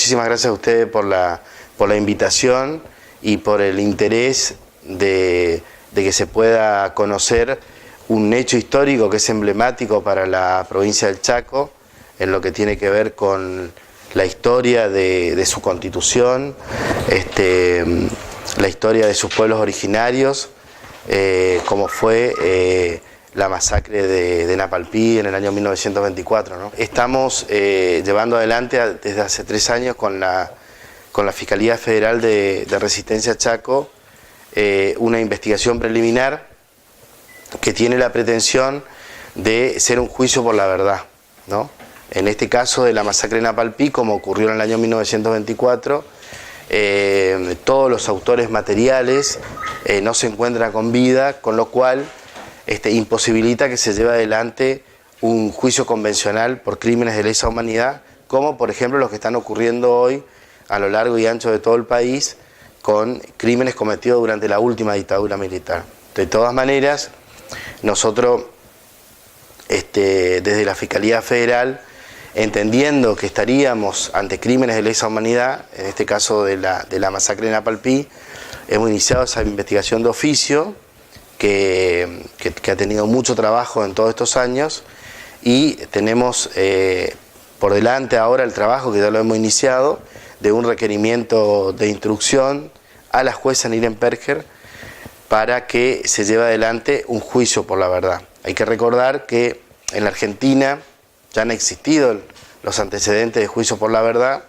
muchísimas gracias a ustedes por la invitación y por el interés de que se pueda conocer un hecho histórico que es emblemático para la provincia del Chaco, en lo que tiene que ver con la historia de su constitución, la historia de sus pueblos originarios, como fue la masacre de Napalpí en el año 1924, ¿no? Estamos llevando adelante desde hace 3 años con la Fiscalía Federal de Resistencia Chaco una investigación preliminar que tiene la pretensión de ser un juicio por la verdad, ¿no? En este caso de la masacre de Napalpí, como ocurrió en el año 1924, todos los autores materiales no se encuentran con vida, con lo cual imposibilita que se lleve adelante un juicio convencional por crímenes de lesa humanidad, como por ejemplo los que están ocurriendo hoy a lo largo y ancho de todo el país con crímenes cometidos durante la última dictadura militar. De todas maneras, nosotros desde la Fiscalía Federal, entendiendo que estaríamos ante crímenes de lesa humanidad, en este caso de la masacre de Napalpí, hemos iniciado esa investigación de oficio que ha tenido mucho trabajo en todos estos años, y tenemos por delante ahora el trabajo, que ya lo hemos iniciado, de un requerimiento de instrucción a la jueza Niren Perger para que se lleve adelante un juicio por la verdad. Hay que recordar que en la Argentina ya han existido los antecedentes de juicio por la verdad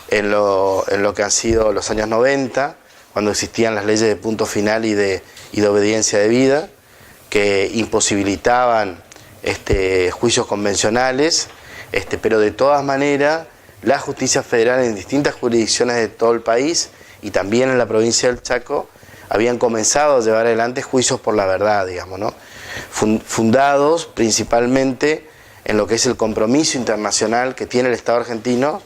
en lo que han sido los años 90, cuando existían las leyes de punto final y de obediencia debida, que imposibilitaban juicios convencionales, pero de todas maneras la justicia federal en distintas jurisdicciones de todo el país y también en la provincia del Chaco habían comenzado a llevar adelante juicios por la verdad, digamos, ¿no? Fundados principalmente en lo que es el compromiso internacional que tiene el Estado argentino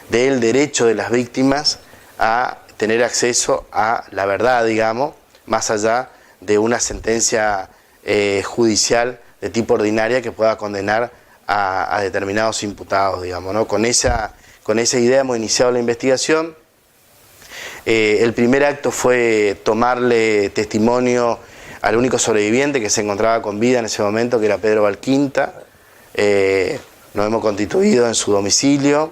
del derecho de las víctimas a tener acceso a la verdad, digamos, más allá de una sentencia judicial de tipo ordinaria que pueda condenar a determinados imputados, digamos, ¿no? Con esa idea hemos iniciado la investigación. El primer acto fue tomarle testimonio al único sobreviviente que se encontraba con vida en ese momento, que era Pedro Valquinta. Nos hemos constituido en su domicilio.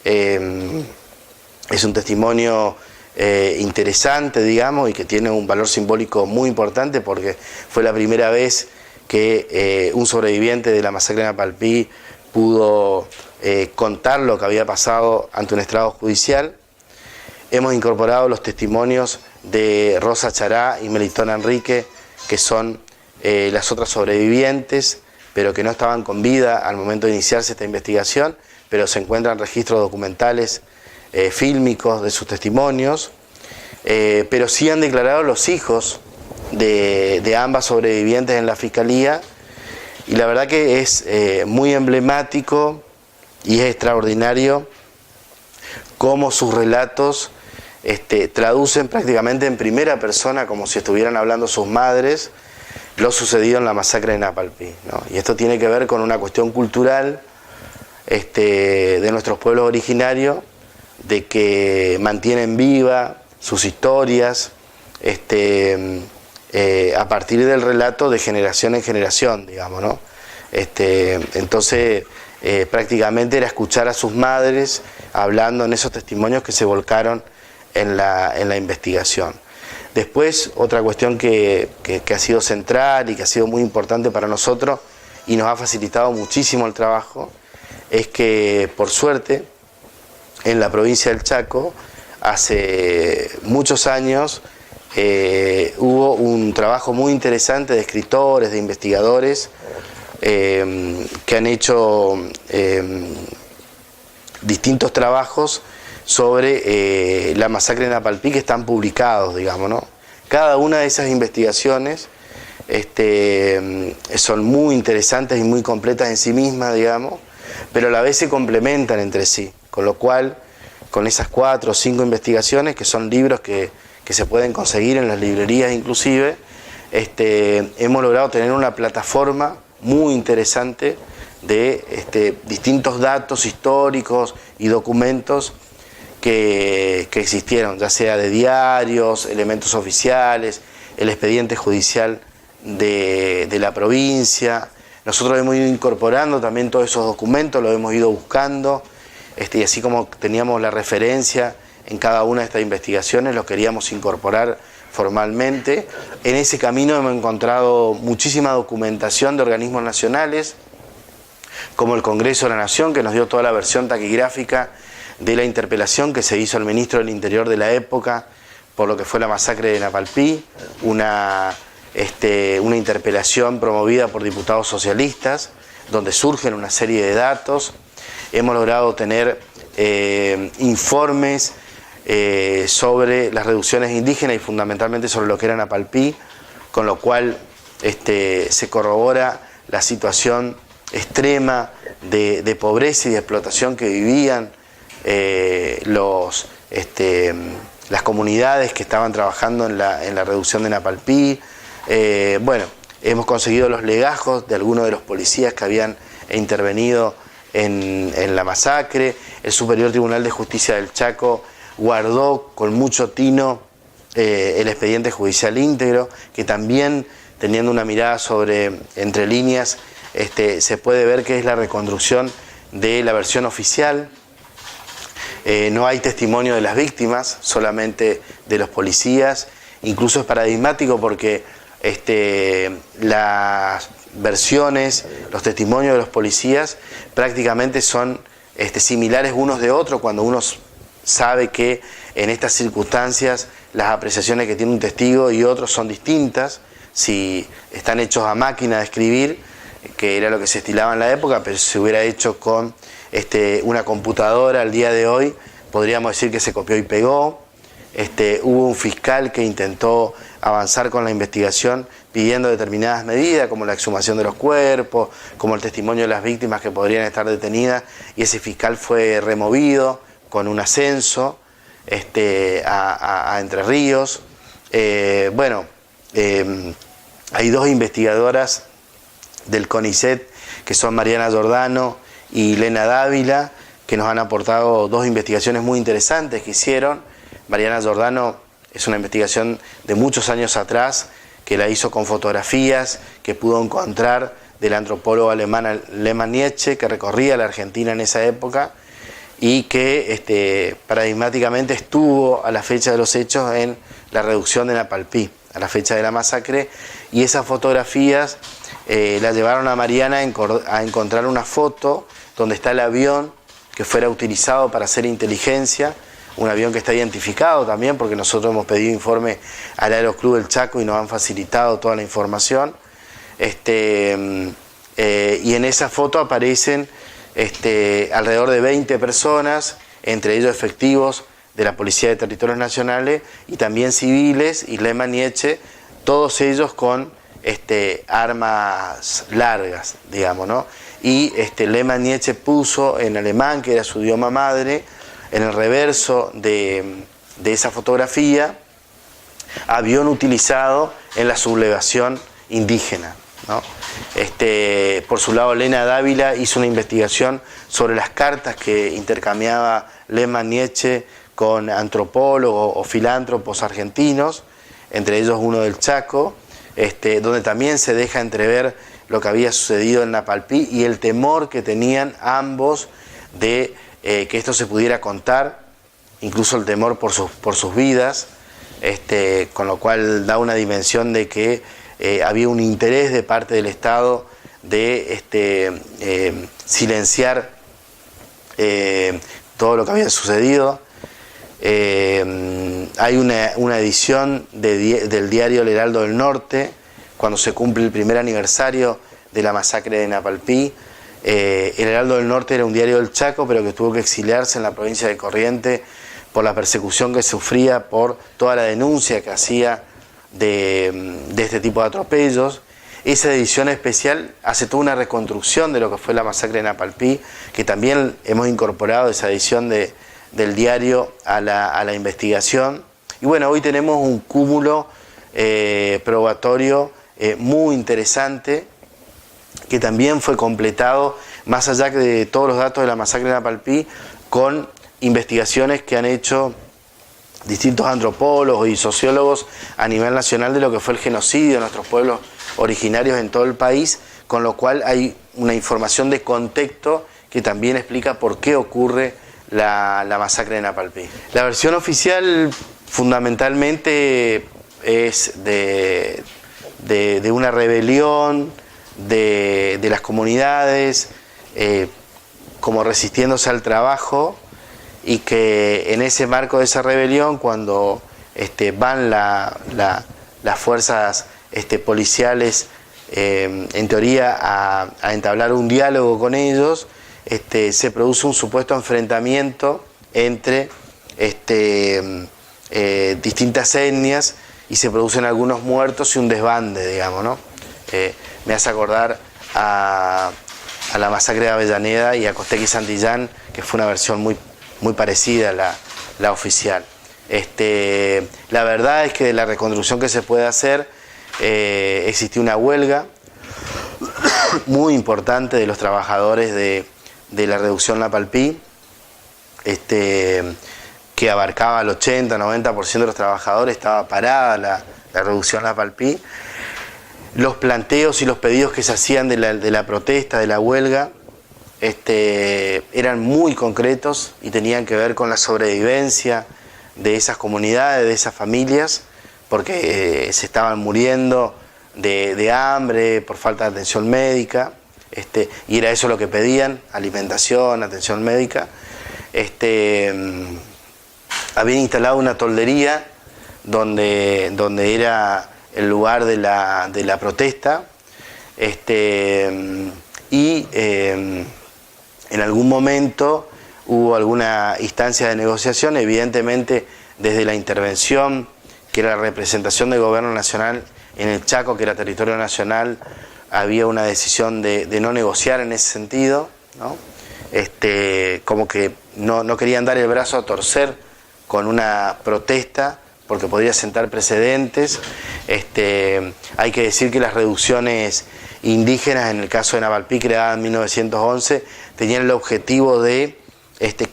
Es un testimonio interesante, digamos, y que tiene un valor simbólico muy importante, porque fue la primera vez que un sobreviviente de la masacre de Napalpí pudo contar lo que había pasado ante un estrado judicial. Hemos incorporado los testimonios de Rosa Chará y Melitón Enrique, que son las otras sobrevivientes, pero que no estaban con vida al momento de iniciarse esta investigación, pero se encuentran registros documentales fílmicos de sus testimonios, pero sí han declarado los hijos de ambas sobrevivientes en la Fiscalía, y la verdad que es muy emblemático y es extraordinario cómo sus relatos traducen prácticamente en primera persona, como si estuvieran hablando sus madres, lo sucedido en la masacre de Napalpí, ¿no? Y esto tiene que ver con una cuestión cultural de nuestros pueblos originarios, de que mantienen viva sus historias a partir del relato de generación en generación, digamos, ¿no? Entonces prácticamente era escuchar a sus madres hablando en esos testimonios que se volcaron en la investigación. Después, otra cuestión que ha sido central y que ha sido muy importante para nosotros y nos ha facilitado muchísimo el trabajo, es que por suerte en la provincia del Chaco hace muchos años hubo un trabajo muy interesante de escritores, de investigadores que han hecho distintos trabajos sobre la masacre de Napalpí, que están publicados, digamos, ¿no? Cada una de esas investigaciones son muy interesantes y muy completas en sí mismas, digamos, pero a la vez se complementan entre sí, con lo cual, con esas 4 o 5 investigaciones, que son libros que se pueden conseguir en las librerías inclusive, hemos logrado tener una plataforma muy interesante de distintos datos históricos y documentos que existieron, ya sea de diarios, elementos oficiales, el expediente judicial de la provincia. Nosotros hemos ido incorporando también todos esos documentos, los hemos ido buscando, y así como teníamos la referencia en cada una de estas investigaciones, los queríamos incorporar formalmente. En ese camino hemos encontrado muchísima documentación de organismos nacionales, como el Congreso de la Nación, que nos dio toda la versión taquigráfica de la interpelación que se hizo al ministro del Interior de la época por lo que fue la masacre de Napalpí, una interpelación promovida por diputados socialistas, donde surgen una serie de datos. Hemos logrado tener informes sobre las reducciones indígenas y fundamentalmente sobre lo que era Napalpí, con lo cual se corrobora la situación extrema de pobreza y de explotación que vivían las comunidades que estaban trabajando en la reducción de Napalpí. Bueno, hemos conseguido los legajos de algunos de los policías que habían intervenido en la masacre. El Superior Tribunal de Justicia del Chaco guardó con mucho tino el expediente judicial íntegro, que también, teniendo una mirada sobre entre líneas, se puede ver que es la reconstrucción de la versión oficial. No hay testimonio de las víctimas, solamente de los policías. Incluso es paradigmático porque las versiones, los testimonios de los policías prácticamente son similares unos de otros, cuando uno sabe que en estas circunstancias las apreciaciones que tiene un testigo y otros son distintas, si están hechos a máquina de escribir, que era lo que se estilaba en la época, pero si se hubiera hecho con una computadora al día de hoy, podríamos decir que se copió y pegó. Hubo un fiscal que intentó avanzar con la investigación pidiendo determinadas medidas, como la exhumación de los cuerpos, como el testimonio de las víctimas que podrían estar detenidas, y ese fiscal fue removido con un ascenso a Entre Ríos. Hay dos investigadoras del CONICET, que son Mariana Giordano y Lena Dávila, que nos han aportado dos investigaciones muy interesantes que hicieron. Mariana Giordano es una investigación de muchos años atrás, que la hizo con fotografías que pudo encontrar del antropólogo alemán Lehmann Nietzsche, que recorría la Argentina en esa época, y que paradigmáticamente estuvo a la fecha de los hechos en la reducción de Napalpí, a la fecha de la masacre, y esas fotografías la llevaron a Mariana a encontrar una foto donde está el avión que fuera utilizado para hacer inteligencia, un avión que está identificado también, porque nosotros hemos pedido informe al Aeroclub del Chaco y nos han facilitado toda la información. Y en esa foto aparecen alrededor de 20 personas, entre ellos efectivos de la Policía de Territorios Nacionales y también civiles, y Lehmann Nietzsche, todos ellos con armas largas, digamos, ¿no? Y Lehmann Nietzsche puso en alemán, que era su idioma madre, en el reverso de esa fotografía, avión utilizado en la sublevación indígena, ¿no? Por su lado, Lena Dávila hizo una investigación sobre las cartas que intercambiaba Lehmann Nietzsche con antropólogos o filántropos argentinos, entre ellos uno del Chaco, donde también se deja entrever lo que había sucedido en Napalpí y el temor que tenían ambos de que esto se pudiera contar, incluso el temor por sus vidas, con lo cual da una dimensión de que había un interés de parte del Estado de silenciar todo lo que había sucedido. Hay una edición del diario El Heraldo del Norte, cuando se cumple el primer aniversario de la masacre de Napalpí. El Heraldo del Norte era un diario del Chaco, pero que tuvo que exiliarse en la provincia de Corrientes por la persecución que sufría por toda la denuncia que hacía de este tipo de atropellos. Esa edición especial hace toda una reconstrucción de lo que fue la masacre de Napalpí, que también hemos incorporado esa edición del diario a la investigación. Y bueno, hoy tenemos un cúmulo probatorio muy interesante, que también fue completado más allá de todos los datos de la masacre de Napalpí, con investigaciones que han hecho distintos antropólogos y sociólogos a nivel nacional de lo que fue el genocidio de nuestros pueblos originarios en todo el país, con lo cual hay una información de contexto que también explica por qué ocurre la masacre de Napalpí. La versión oficial fundamentalmente es de una rebelión de las comunidades como resistiéndose al trabajo, y que en ese marco de esa rebelión, cuando van las fuerzas policiales en teoría a entablar un diálogo con ellos, se produce un supuesto enfrentamiento entre distintas etnias y se producen algunos muertos y un desbande, digamos, ¿no? Me hace acordar a la masacre de Avellaneda y a Costequi y Santillán, que fue una versión muy parecida a la oficial. La verdad es que de la reconstrucción que se puede hacer, existió una huelga muy importante de los trabajadores de la reducción Napalpí, que abarcaba el 80-90% de los trabajadores. Estaba parada la reducción Napalpí. Los planteos y los pedidos que se hacían de la protesta, de la huelga, eran muy concretos y tenían que ver con la sobrevivencia de esas comunidades, de esas familias, porque se estaban muriendo de hambre, por falta de atención médica, y era eso lo que pedían: alimentación, atención médica. Habían instalado una toldería donde era el lugar de la protesta, y en algún momento hubo alguna instancia de negociación, evidentemente desde la intervención, que era la representación del gobierno nacional en el Chaco, que era territorio nacional. Había una decisión de no negociar en ese sentido, ¿no? Como que no querían dar el brazo a torcer con una protesta, porque podría sentar precedentes. Hay que decir que las reducciones indígenas, en el caso de Napalpí, creada en 1911, tenían el objetivo de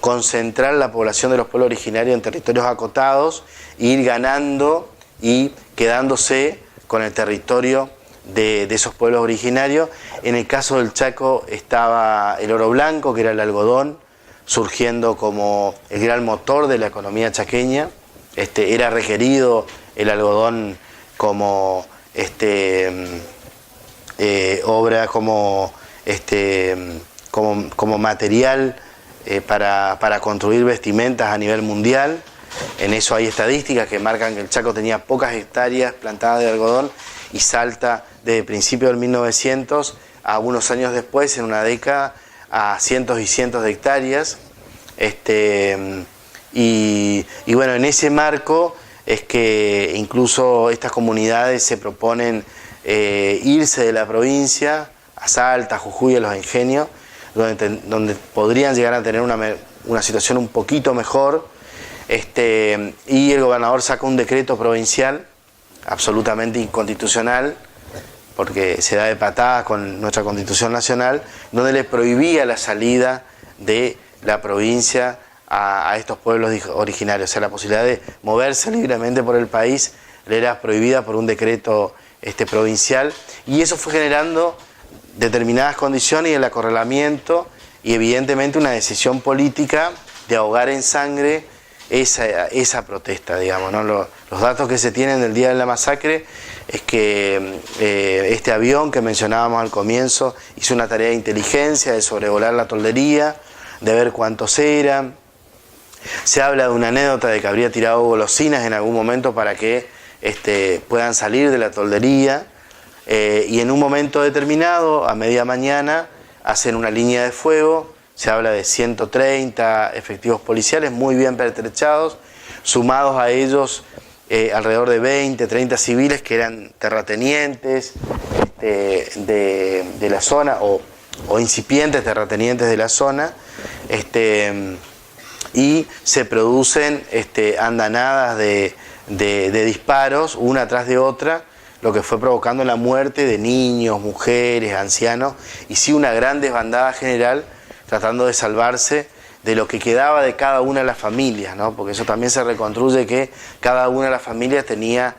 concentrar la población de los pueblos originarios en territorios acotados e ir ganando y quedándose con el territorio de esos pueblos originarios. En el caso del Chaco estaba el oro blanco, que era el algodón, surgiendo como el gran motor de la economía chaqueña. Era requerido el algodón como obra, como material para construir vestimentas a nivel mundial. En eso hay estadísticas que marcan que el Chaco tenía pocas hectáreas plantadas de algodón y salta desde principios del 1900 a unos años después, en una década, a cientos y cientos de hectáreas. Y bueno, en ese marco es que incluso estas comunidades se proponen irse de la provincia a Salta, Jujuy, a Los Ingenios, donde podrían llegar a tener una situación un poquito mejor. Y el gobernador saca un decreto provincial absolutamente inconstitucional, porque se da de patada con nuestra Constitución Nacional, donde le prohibía la salida de la provincia a estos pueblos originarios. O sea, la posibilidad de moverse libremente por el país le era prohibida por un decreto provincial, y eso fue generando determinadas condiciones y el acorralamiento y evidentemente una decisión política de ahogar en sangre esa protesta, digamos, ¿no? Los datos que se tienen del día de la masacre es que este avión que mencionábamos al comienzo hizo una tarea de inteligencia, de sobrevolar la toldería, de ver cuántos eran. Se habla de una anécdota de que habría tirado golosinas en algún momento para que puedan salir de la toldería, y en un momento determinado, a media mañana, hacen una línea de fuego. Se habla de 130 efectivos policiales muy bien pertrechados, sumados a ellos alrededor de 20, 30 civiles que eran terratenientes de la zona o incipientes terratenientes de la zona, y se producen andanadas de disparos, una tras de otra, lo que fue provocando la muerte de niños, mujeres, ancianos, y sí una gran desbandada general tratando de salvarse de lo que quedaba de cada una de las familias, ¿no? Porque eso también se reconstruye, que cada una de las familias tenía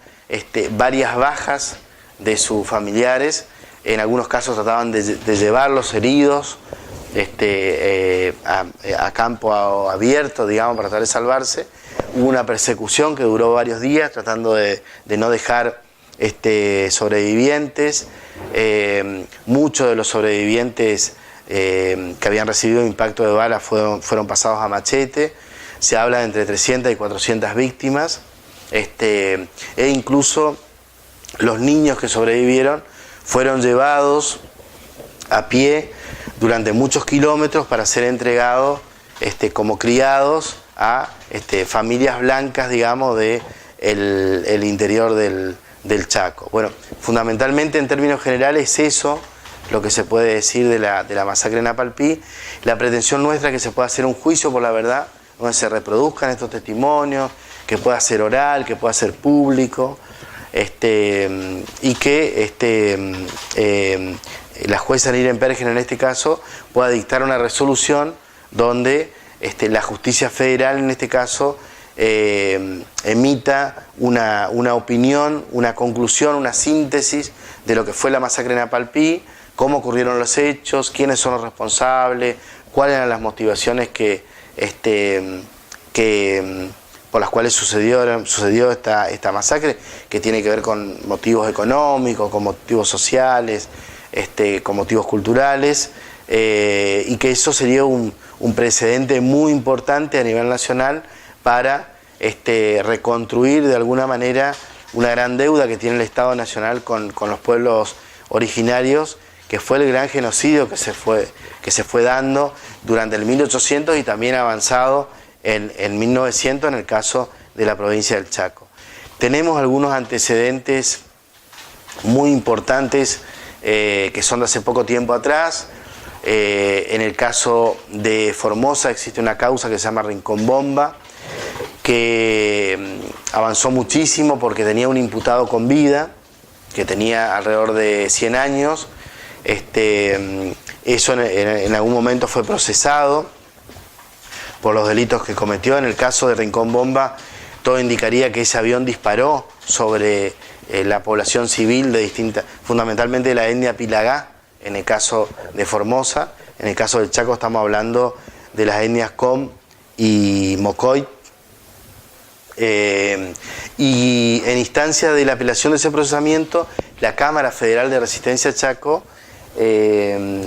varias bajas de sus familiares. En algunos casos trataban de llevar los heridos a campo abierto, digamos, para tratar de salvarse. Hubo una persecución que duró varios días tratando de no dejar sobrevivientes. Muchos de los sobrevivientes que habían recibido impacto de bala fueron pasados a machete. Se habla de entre 300 y 400 víctimas, e incluso los niños que sobrevivieron fueron llevados a pie durante muchos kilómetros para ser entregados como criados a familias blancas, digamos, de el interior del Chaco. Bueno, fundamentalmente en términos generales eso lo que se puede decir de la masacre en Apalpí. La pretensión nuestra es que se pueda hacer un juicio por la verdad, donde se reproduzcan estos testimonios, que pueda ser oral, que pueda ser público, y que la jueza Niren Pergen en este caso pueda dictar una resolución donde la justicia federal en este caso emita una opinión, una conclusión, una síntesis de lo que fue la masacre en Apalpí, cómo ocurrieron los hechos, quiénes son los responsables, cuáles eran las motivaciones por las cuales sucedió esta masacre, que tiene que ver con motivos económicos, con motivos sociales, con motivos culturales, y que eso sería un precedente muy importante a nivel nacional para reconstruir de alguna manera una gran deuda que tiene el Estado Nacional con los pueblos originarios, que fue el gran genocidio que se fue dando durante el 1800 y también avanzado en 1900 en el caso de la provincia del Chaco. Tenemos algunos antecedentes muy importantes que son de hace poco tiempo atrás. En el caso de Formosa existe una causa que se llama Rincón Bomba, que avanzó muchísimo porque tenía un imputado con vida, que tenía alrededor de 100 años. Eso en algún momento fue procesado por los delitos que cometió. En el caso de Rincón Bomba, todo indicaría que ese avión disparó sobre la población civil de distintas, fundamentalmente de la etnia Pilagá, en el caso de Formosa. En el caso del Chaco estamos hablando de las etnias Com y Mocoy. Y en instancia de la apelación de ese procesamiento, la Cámara Federal de Resistencia Chaco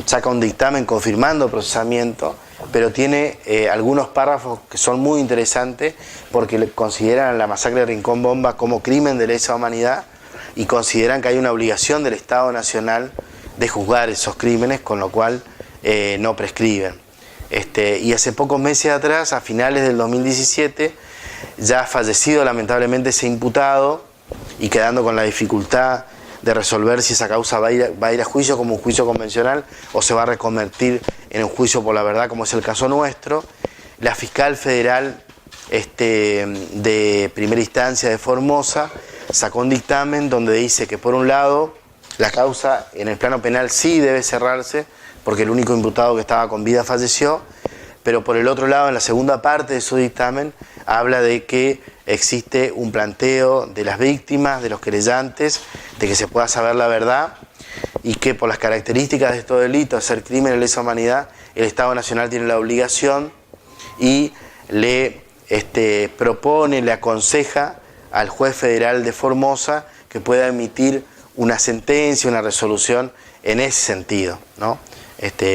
saca un dictamen confirmando el procesamiento, pero tiene algunos párrafos que son muy interesantes porque consideran la masacre de Rincón Bomba como crimen de lesa humanidad y consideran que hay una obligación del Estado Nacional de juzgar esos crímenes, con lo cual no prescriben. Y hace pocos meses atrás, a finales del 2017, ya fallecido lamentablemente ese imputado y quedando con la dificultad de resolver si esa causa va a ir a juicio como un juicio convencional o se va a reconvertir en un juicio por la verdad, como es el caso nuestro, la fiscal federal de primera instancia de Formosa sacó un dictamen donde dice que por un lado la causa en el plano penal sí debe cerrarse porque el único imputado que estaba con vida falleció, pero por el otro lado, en la segunda parte de su dictamen, habla de que existe un planteo de las víctimas, de los querellantes, de que se pueda saber la verdad y que por las características de estos delitos, ser crimen de lesa humanidad, el Estado Nacional tiene la obligación y le propone, le aconseja al juez federal de Formosa que pueda emitir una sentencia, una resolución en ese sentido, ¿no?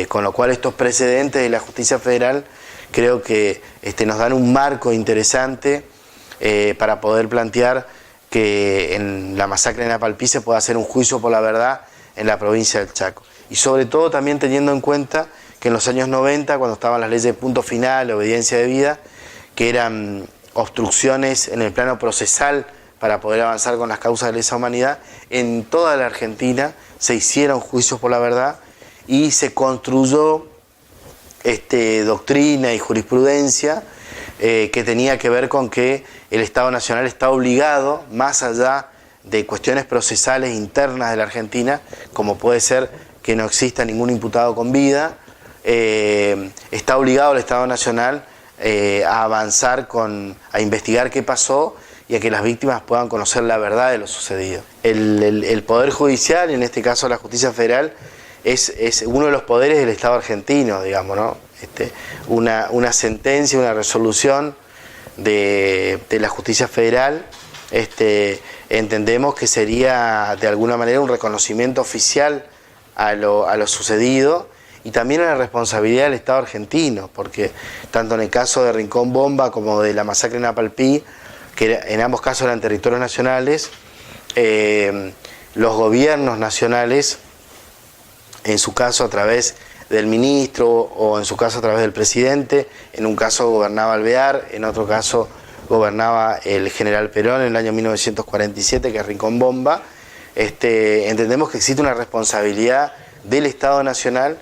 Con lo cual estos precedentes de la justicia federal creo que nos dan un marco interesante para poder plantear que en la masacre en Apalpí se pueda hacer un juicio por la verdad en la provincia del Chaco. Y sobre todo también teniendo en cuenta que en los años 90, cuando estaban las leyes de punto final, obediencia debida, que eran obstrucciones en el plano procesal para poder avanzar con las causas de lesa humanidad, en toda la Argentina se hicieron juicios por la verdad y se construyó doctrina y jurisprudencia que tenía que ver con que el Estado Nacional está obligado, más allá de cuestiones procesales internas de la Argentina, como puede ser que no exista ningún imputado con vida, está obligado el Estado Nacional a avanzar a investigar qué pasó y a que las víctimas puedan conocer la verdad de lo sucedido. El Poder Judicial, en este caso la Justicia Federal, es uno de los poderes del Estado argentino, digamos, ¿no? Una sentencia, una resolución de la Justicia Federal, entendemos que sería de alguna manera un reconocimiento oficial a lo sucedido y también a la responsabilidad del Estado argentino, porque tanto en el caso de Rincón Bomba como de la masacre en Apalpí, que en ambos casos eran territorios nacionales, los gobiernos nacionales, en su caso a través del ministro o en su caso a través del presidente, en un caso gobernaba Alvear, en otro caso gobernaba el general Perón en el año 1947, que es Rincón Bomba. Entendemos que existe una responsabilidad del Estado Nacional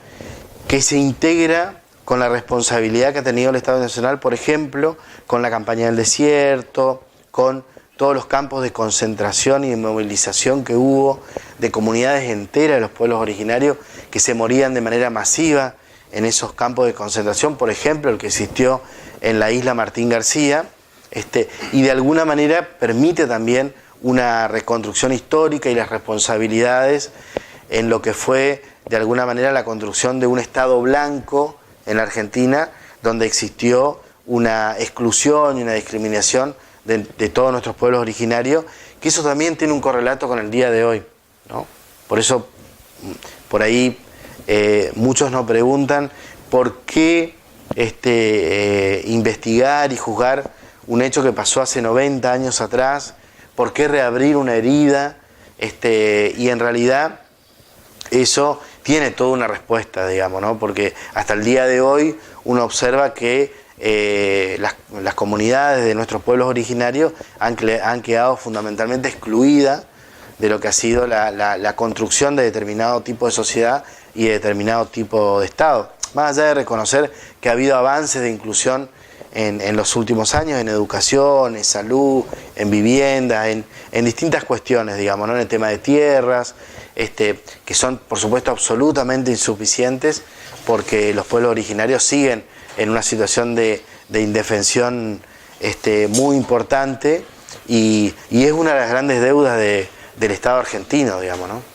que se integra con la responsabilidad que ha tenido el Estado Nacional, por ejemplo, con la campaña del desierto, con todos los campos de concentración y de movilización que hubo de comunidades enteras de los pueblos originarios que se morían de manera masiva en esos campos de concentración, por ejemplo, el que existió en la isla Martín García, y de alguna manera permite también una reconstrucción histórica y las responsabilidades en lo que fue de alguna manera la construcción de un Estado blanco en Argentina, donde existió una exclusión y una discriminación de todos nuestros pueblos originarios, que eso también tiene un correlato con el día de hoy, ¿no? Por eso, por ahí muchos nos preguntan por qué investigar y juzgar un hecho que pasó hace 90 años atrás, por qué reabrir una herida, y en realidad eso tiene toda una respuesta, digamos, ¿no? Porque hasta el día de hoy uno observa que las comunidades de nuestros pueblos originarios han quedado fundamentalmente excluidas de lo que ha sido la construcción de determinado tipo de sociedad y de determinado tipo de Estado. Más allá de reconocer que ha habido avances de inclusión en los últimos años, en educación, en salud, en vivienda, en distintas cuestiones, digamos, ¿no? En el tema de tierras, que son, por supuesto, absolutamente insuficientes, porque los pueblos originarios siguen en una situación de indefensión muy importante y es una de las grandes deudas del Estado argentino, digamos, ¿no?